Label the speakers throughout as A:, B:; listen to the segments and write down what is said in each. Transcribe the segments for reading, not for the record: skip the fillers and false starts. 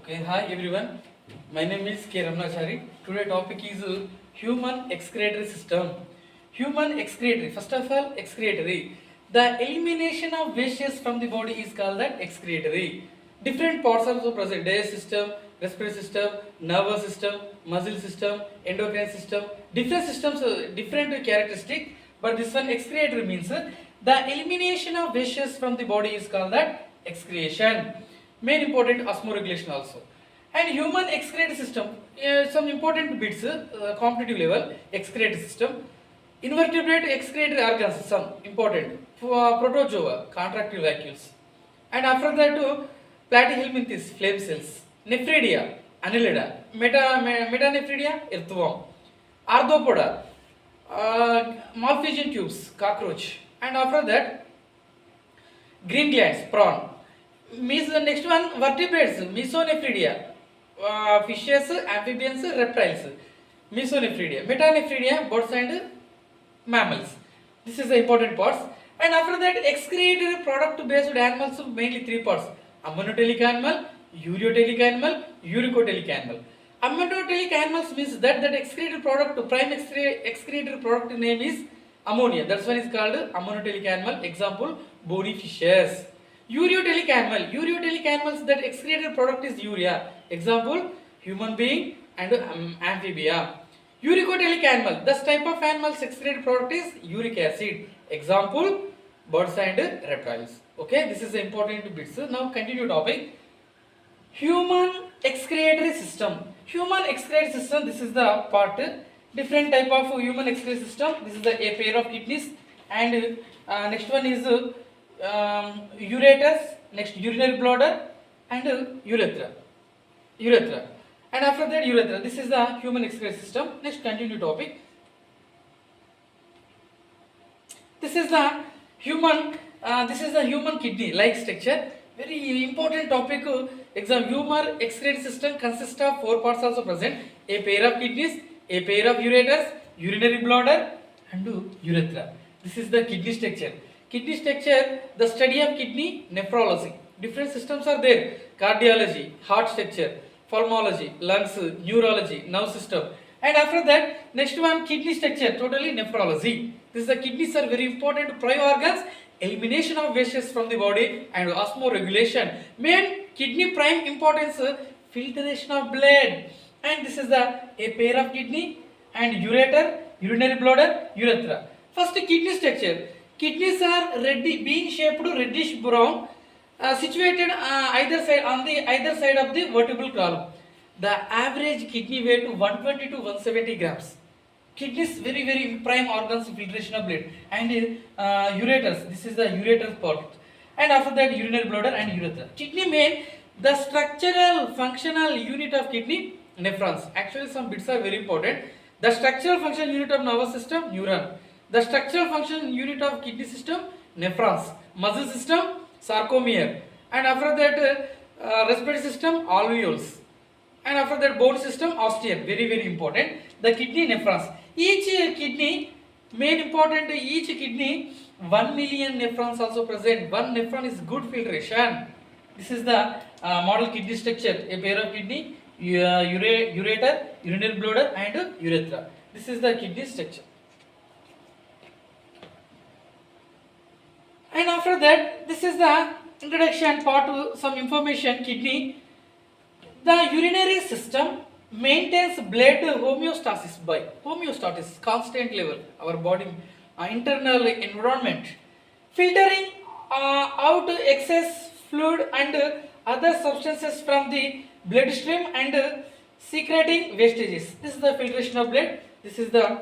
A: Okay, hi everyone. My name is Ramanachary. Today topic is human excretory system. Human excretory. First of all, excretory. The elimination of wastes from the body is called that excretory. Different parts are also present: digestive system, respiratory system, nervous system, muscle system, endocrine system. Different systems, different characteristic. But this one excretory means the elimination of wastes from the body is called that excretion. Main important osmoregulation also. And human excretory system, some important bits, competitive level excretory system. Invertebrate excretory organs, some important. Protozoa, contractile vacuoles. And after that, platyhelminthes, flame cells. Nephridia, annelida. Metanephridia, earthworm. Arthropoda, Malpighian tubes, cockroach. And after that, green glands, prawn. Next one, vertebrates, Mesonephridia, fishes, amphibians, reptiles. Mesonephridia, Metanephridia, birds and mammals. This is the important parts. And after that, excretory product based animals, mainly three parts: ammonotelic animal, ureotelic animal, uricotelic animal. Ammonotelic animals means that excretory product, prime excretory product name is ammonia. That's why it's called ammonotelic animal. Example, bony fishes. Ureotelic animals that excreted product is urea. Example, human being and amphibia. Uricotelic animal, this type of animals excreted product is uric acid. Example, birds and reptiles. Okay, this is the important bits. Now continue topic. Human excretory system. Human excretory system, this is the part. Different type of human excretory system. This is a pair of kidneys, and next one is ureters, next urinary bladder, and urethra. And after that, urethra. This is the human excretory system. Next, continue topic. This is the human kidney like structure. Very important topic. Exam: human excretory system consists of four parts also present: a pair of kidneys, a pair of ureters, urinary bladder, and urethra. This is the kidney structure. Kidney structure, the study of kidney, nephrology. Different systems are there: cardiology, heart structure, pulmonology, lungs, neurology, nerve system. And after that, next one, kidney structure, totally nephrology. This is the kidneys are very important prime organs, elimination of wastes from the body and osmoregulation. Main kidney prime importance, filtration of blood. And this is a pair of kidney and ureter, urinary bladder, urethra. First, kidney structure. Kidneys are being shaped reddish brown, situated either side of the vertebral column. The average kidney weight 120 to 170 grams. Kidneys very prime organs, filtration of blood. And ureters. This is the ureter part. And after that, urinary bladder and urethra. Kidney main, the structural functional unit of kidney, nephrons. Actually, some bits are very important. The structural function unit of nervous system, neuron. The structural function unit of kidney system, nephrons. Muscle system, sarcomere. And after that, respiratory system, alveoles. And after that, bone system, osteum. Very important. The kidney, nephrons. Each kidney, main important, each kidney, 1 million nephrons also present. One nephron is good filtration. This is the model kidney structure. A pair of kidney, ureter, urinary bladder, and urethra. This is the kidney structure. And after that, this is the introduction part to some information. Kidney, the urinary system maintains blood homeostasis by constant level, our body internal environment, filtering out excess fluid and other substances from the bloodstream and secreting wastages. This is the filtration of blood. This is the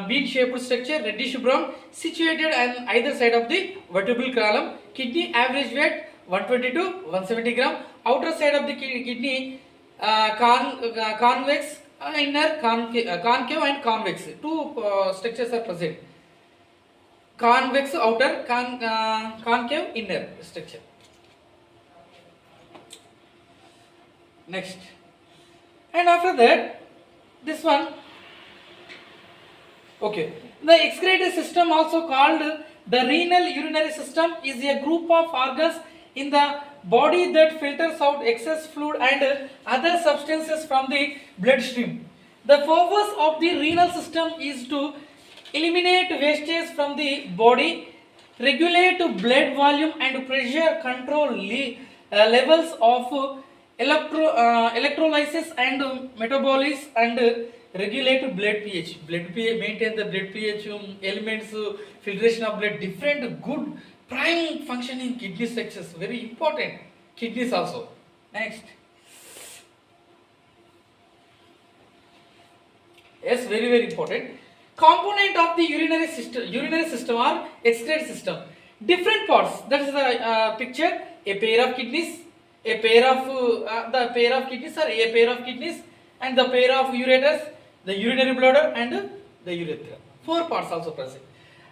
A: bean shaped structure, reddish brown, situated on either side of the vertebral column. Kidney average weight 120 to 170 gram. Outer side of the kidney, convex, inner concave and convex. Two structures are present: convex outer, concave inner structure. Next, and after that, this one. Okay, the excretory system, also called the renal urinary system, is a group of organs in the body that filters out excess fluid and other substances from the bloodstream. The purpose of the renal system is to eliminate wastage from the body, regulate blood volume and pressure, control levels of electrolysis and metabolism, and regulate blood pH. Blood pH, maintain the blood pH, elements, filtration of blood, different good prime function in kidney structures, very important. Kidneys also. Next. Yes, very very important. Component of the urinary system or excretory system. Different parts. That is the picture. A pair of kidneys, a pair of the pair of kidneys, or a pair of kidneys, and the pair of ureters, the urinary bladder, and the urethra. Four parts also present.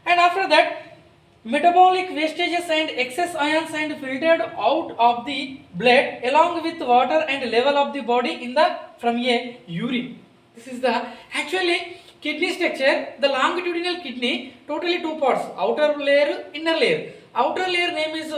A: And after that, metabolic wastages and excess ions and filtered out of the blood along with water and level of the body in the from a urine. This is the actually kidney structure. The longitudinal kidney totally two parts: outer layer, inner layer. Outer layer name is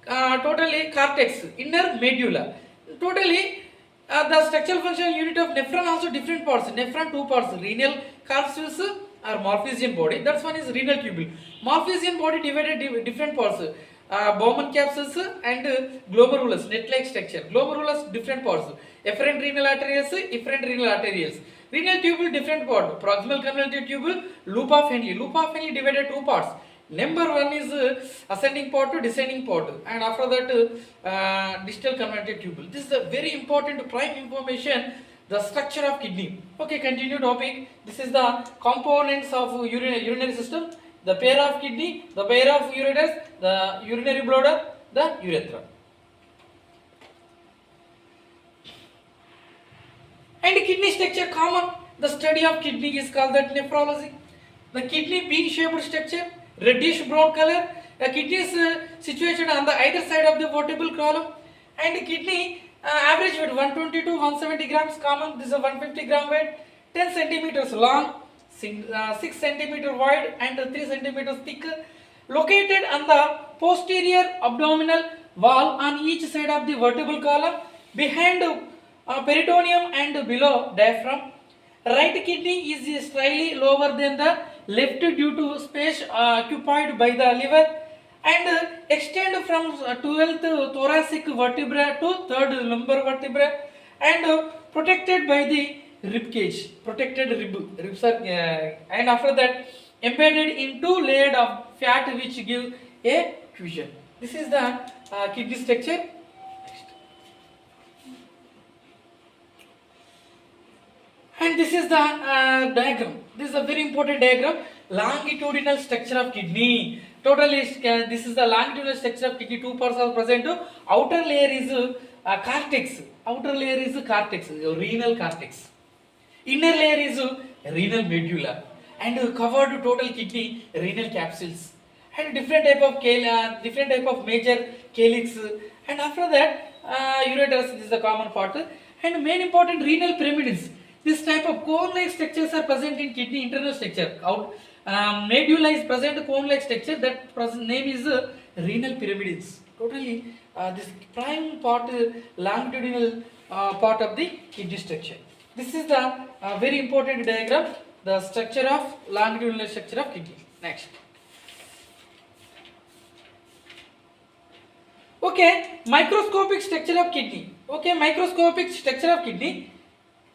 A: totally cortex, inner medulla. Totally the structural function unit of nephron also different parts. Nephron two parts: renal capsules or Malpighian body. That's one is renal tubule. Malpighian body divided different parts. Bowman capsules and glomerulus, net-like structure. Glomerulus different parts. Efferent renal arterioles, efferent renal arterioles. Renal tubule different part. Proximal convoluted tubule, loop of Henle. Loop of Henle divided two parts. Number one is ascending part to descending part, and after that distal convoluted tubule. This is a very important prime information. The structure of kidney. Okay, continue topic. This is the components of urinary system. The pair of kidney, the pair of ureters, the urinary bladder, the urethra. And kidney structure common. The study of kidney is called that nephrology. The kidney bean-shaped structure, reddish brown color. The kidney is situated on the either side of the vertebral column, and the kidney average weight 120 to 170 grams common. This is a 150 gram weight, 10 centimeters long, 6 centimeter wide, and 3 centimeters thick. Located on the posterior abdominal wall on each side of the vertebral column, behind peritoneum and below diaphragm. Right kidney is slightly lower than the left due to space occupied by the liver, and extend from 12th thoracic vertebra to 3rd lumbar vertebra, and protected by the rib cage, protected ribs are, and after that embedded in two layers of fat which give a fusion. This is the kidney structure. And this is the diagram. This is a very important diagram. Longitudinal structure of kidney. Totally, this is the longitudinal structure of kidney. Two parts are present. Outer layer is cortex. Outer layer is cortex, renal cortex. Inner layer is renal medulla, and covered total kidney renal capsules, and different type of major calyx, and after that ureters. This is the common part, and main important renal pyramids. This type of cone-like structures are present in kidney internal structure. Medulla is present cone-like structure. That name is renal pyramids. Totally, this prime part, longitudinal part of the kidney structure. This is the very important diagram. The structure of longitudinal structure of kidney. Next. Okay, microscopic structure of kidney. Okay, microscopic structure of kidney.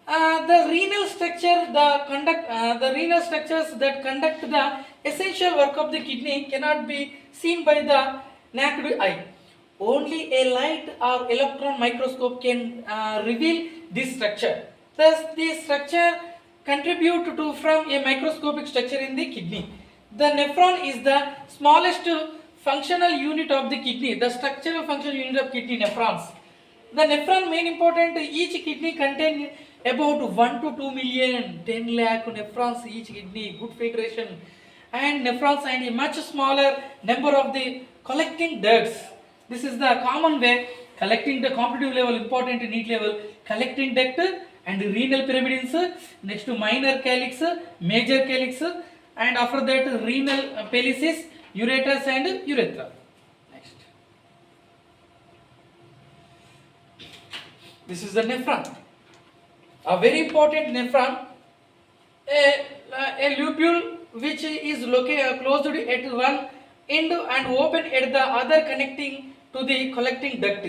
A: The renal structure, the renal structures that conduct the essential work of the kidney cannot be seen by the naked eye. Only a light or electron microscope can reveal this structure. Thus, this structure contribute to from a microscopic structure in the kidney. The nephron is the smallest functional unit of the kidney. The structural functional unit of kidney, nephrons. The nephron main important. Each kidney contain about 1 to 2 million, 10 lakh nephrons each kidney, good filtration, and nephrons, and a much smaller number of the collecting ducts. This is the common way: collecting the competitive level, important neat level, collecting duct, and renal pyramids, next to minor calyx, major calyx, and after that renal pellicis, ureters and urethra. Next. This is the nephron. A very important nephron, a lobule which is located closed at one end and open at the other, connecting to the collecting duct.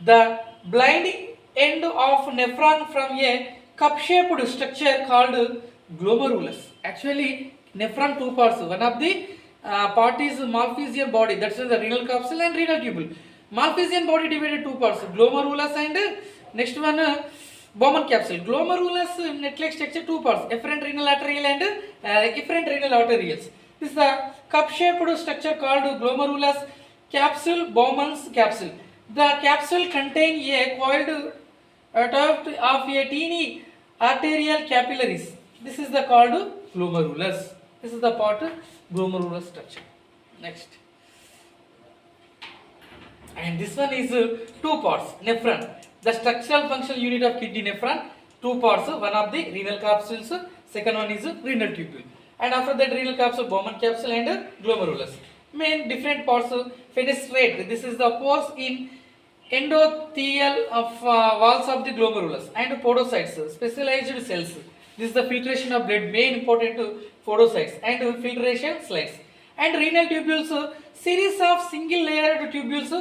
A: The blind end of nephron from a cup-shaped structure called glomerulus. Actually, nephron two parts. One of the part is Malpighian body, that's the renal capsule and renal tubule. Malpighian body divided two parts, glomerulus and next one Bowman capsule. Glomerulus net-like structure two parts, efferent renal arterial and efferent renal arterioles. This is the cup-shaped structure called glomerulus capsule, Bowman's capsule. The capsule contains a coiled tuft of a teeny arterial capillaries. This is the called glomerulus. This is the part glomerulus structure. Next. And this one is two parts, nephron. The structural functional unit of kidney nephron, two parts, one of the renal capsules, second one is renal tubule. And after that renal capsule, Bowman capsule and glomerulus. Main different parts, fenestrate, this is the pores in endothelial of walls of the glomerulus, and podocytes, specialized cells. This is the filtration of blood, main important podocytes and filtration slides. And renal tubules, series of single layered tubules,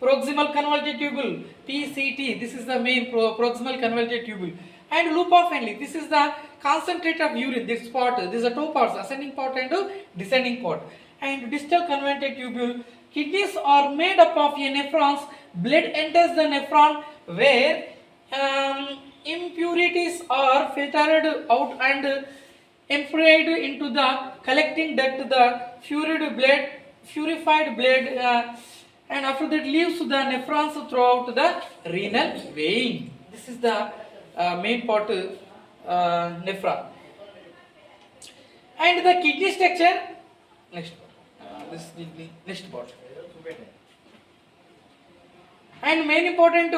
A: proximal convoluted tubule, PCT, this is the main proximal convoluted tubule. And loop of Henle, this is the concentrate of urine, this part, these are two parts, ascending part and descending part. And distal convoluted tubule. Kidneys are made up of a nephrons. Blood enters the nephron where impurities are filtered out and emptied into the collecting duct. The purified blood and after that leaves the nephrons throughout the renal vein. This is the main part nephron. And the kidney structure, next part. This is the next part. And main important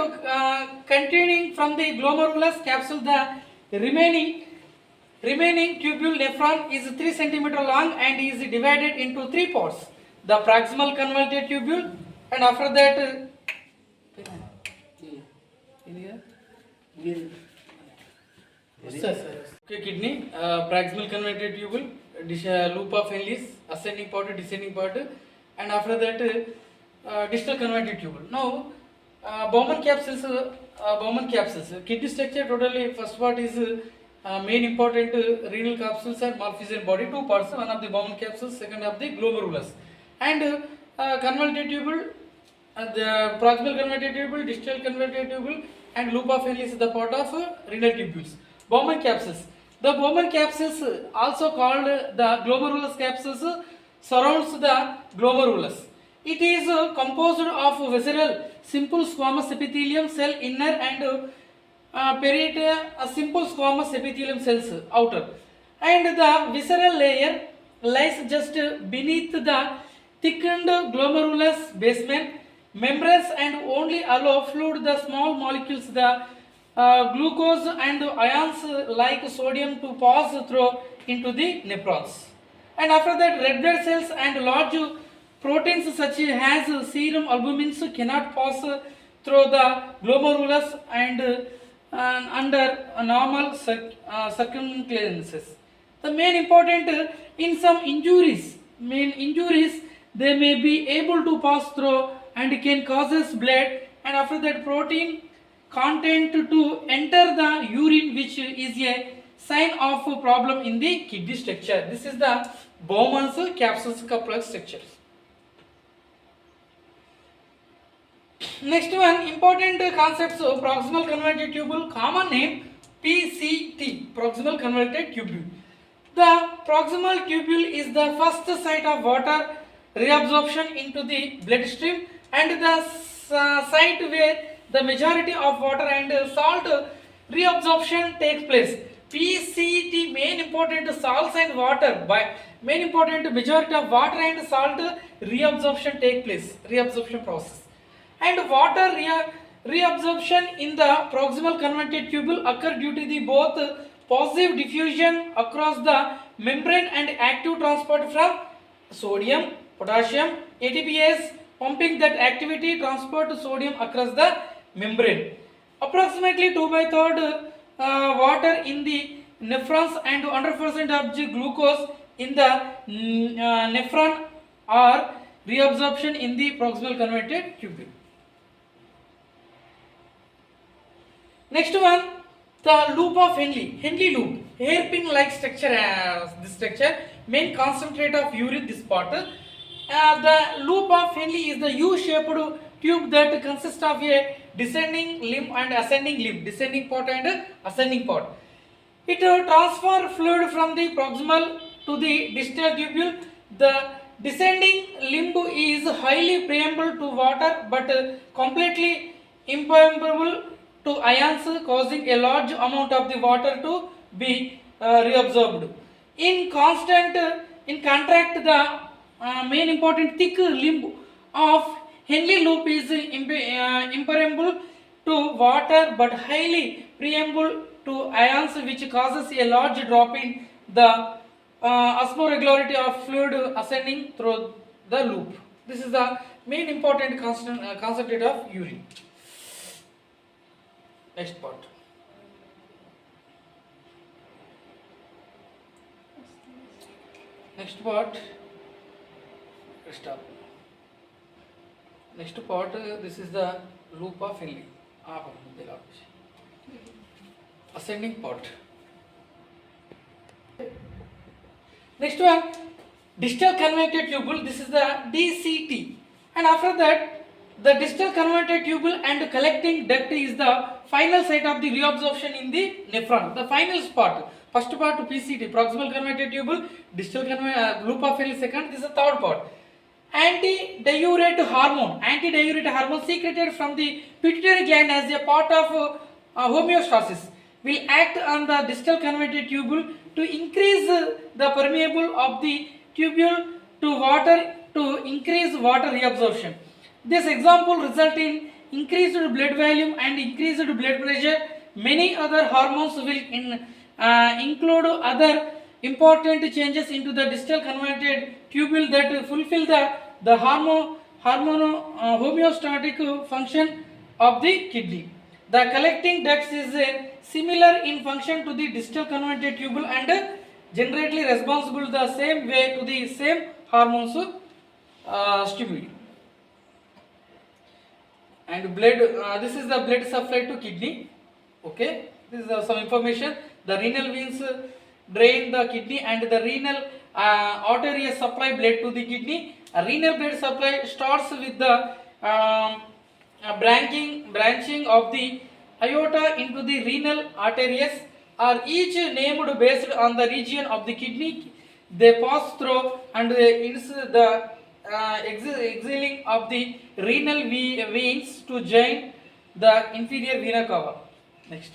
A: continuing from the glomerulus capsule, the remaining tubule nephron is 3 cm long and is divided into three parts. The proximal convoluted tubule, and after that kidney, proximal convoluted tubule, loop of Henle's, ascending part, descending part, and after that distal convoluted tubule. Now Bowman capsules, kidney structure totally first part is main important renal capsules and Malpighian body, two parts, one of the Bowman capsules, second of the glomerulus. And convoluted tubule, the proximal convoluted tubule, distal convoluted tubule, and loop of Henle is the part of renal tubules. Bowman capsules. The Bowman capsules, also called the glomerulus capsules, surrounds the glomerulus. It is composed of visceral simple squamous epithelium cell inner and peritoneal simple squamous epithelium cells outer. And the visceral layer lies just beneath the thickened glomerulus basement membranes and only allow fluid the small molecules, the glucose and ions like sodium to pass through into the nephrons. And after that red blood cells and large proteins such as serum albumins cannot pass through the glomerulus and under normal circumstances. The main important in some injuries, they may be able to pass through and can causes blood and after that protein content to enter the urine, which is a sign of a problem in the kidney structure. This is the Bowman's capsules complex structure. Next one, important concepts of proximal convoluted tubule, common name PCT, proximal convoluted tubule. The proximal tubule is the first site of water reabsorption into the bloodstream and the site where the majority of water and salt reabsorption takes place. PCT, main important salts and water, by main important majority of water and salt reabsorption take place, reabsorption process. And water reabsorption in the proximal convoluted tubule occur due to the both positive diffusion across the membrane and active transport from sodium, potassium, ATPase pumping that activity transport sodium across the membrane. Approximately 2 by 3rd water in the nephrons and 100% of the glucose in the nephron or reabsorption in the proximal converted tubule. Next one, the loop of Henle loop, hairpin like structure. This structure, main concentrate of urine, this part. The loop of Henle is the U-shaped tube that consists of a descending limb and ascending limb, descending part and ascending part. It transfers fluid from the proximal to the distal tubule. The descending limb is highly permeable to water but completely impermeable to ions, causing a large amount of the water to be reabsorbed. In contract, the main important thick limb of Henle loop is impermeable to water but highly permeable to ions, which causes a large drop in the osmoregularity of fluid ascending through the loop. This is the main important concentrate of urine. Next part. Next part. Stop. Next part. This is the loop of Henle. Ascending part. Next one, distal convoluted tubule. This is the DCT, and after that, the distal convoluted tubule and collecting duct is the final site of the reabsorption in the nephron. The final part, first part PCT, proximal convoluted tubule, distal loop of Henle second. This is the third part. Antidiuretic hormone secreted from the pituitary gland as a part of homeostasis will act on the distal convoluted tubule to increase the permeable of the tubule to water to increase water reabsorption. This example result in increased blood volume and increased blood pressure. Many other hormones will include other important changes into the distal convoluted tubule that fulfill the homeostatic function of the kidney. The collecting ducts is similar in function to the distal convoluted tubule and generally responsible the same way to the same hormones stimuli. And blood, this is the blood supply to kidney. Okay, this is some information. The renal veins drain the kidney and the renal arteries supply blood to the kidney. Renal blood supply starts with the branching of the aorta into the renal arteries, are each named based on the region of the kidney they pass through, and it's the exhaling of the renal veins to join the inferior vena cava. Next.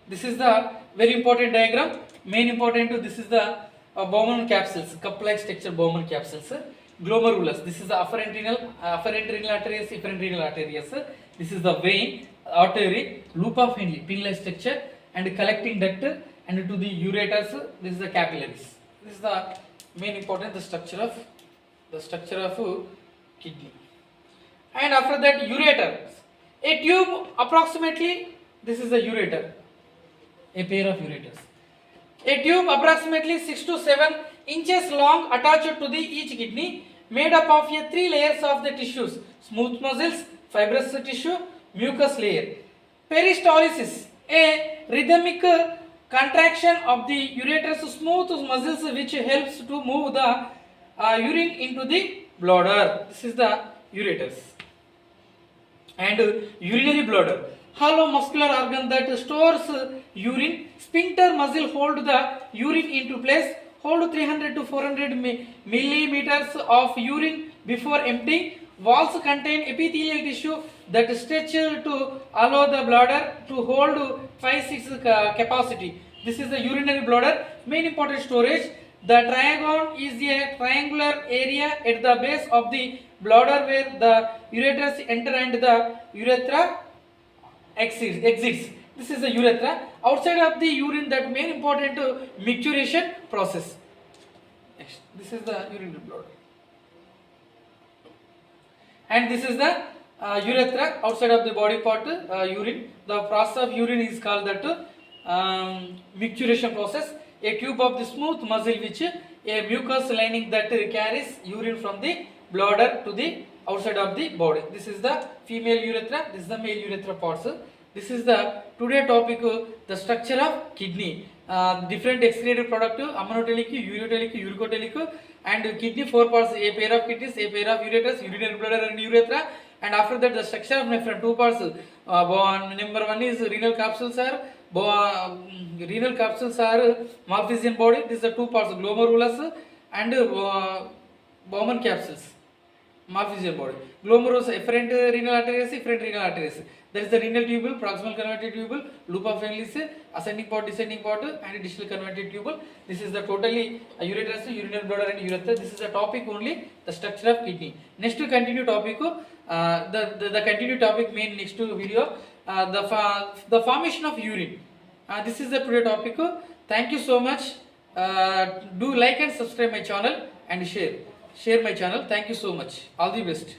A: This is the very important diagram. Main important. This is the Bowman capsules, cup-like structure Bowman capsules. Glomerulus. This is the afferent renal arteries, efferent renal arteries. This is the vein, artery, loop of Henle, pin-like structure, and collecting duct, and to the ureters. This is the capillaries. This is the main important the structure of kidney. And after that, ureter. A tube approximately. This is the ureter. A pair of ureters. A tube approximately 6 to 7 inches long attached to the each kidney, made up of 3 layers of the tissues: smooth muscles, fibrous tissue, mucus layer. Peristalsis, a rhythmic contraction of the ureter's smooth muscles which helps to move the urine into the bladder. This is the ureters. And urinary bladder, hollow muscular organ that stores urine. Sphincter muscle hold the urine into place, hold 300 to 400 millimeters of urine before emptying. Walls contain epithelial tissue that stretch to allow the bladder to hold 5-6 capacity. This is the urinary bladder. Main important storage. The trigon is a triangular area at the base of the bladder where the ureters enter and the urethra exits. This is the urethra. Outside of the urine, that main important micturition process. Next, this is the urinary bladder. and this is the urethra outside of the body part, urine. The process of urine is called that micturition process. A tube of the smooth muscle which a mucous lining that carries urine from the bladder to the outside of the body. This is the female urethra, this is the male urethra parts. This is the today topic, the structure of kidney. Different excreted product, ammonotelic, ureotelic, uricotelic, and kidney, 4 parts, a pair of kidneys, a pair of ureters, urinary bladder and urethra. And after that the structure of nephron, 2 parts. Number 1 is renal capsules are Malpighian body. These are 2 parts, glomerulus and Bowman capsules. Malpighian body. Glomerulus, efferent renal arteries, efferent renal arteries. There is the renal tubule, proximal converted tubule, loop of Henle's, ascending part, descending part, and distal converted tubule. This is the totally ureters, urinary bladder and urethra. This is the topic only, the structure of kidney. Next to continue topic, the continue topic main next to video, the formation of urine. This is the today topic. Thank you so much. Do like and subscribe my channel and share my channel. Thank you so much. All the best.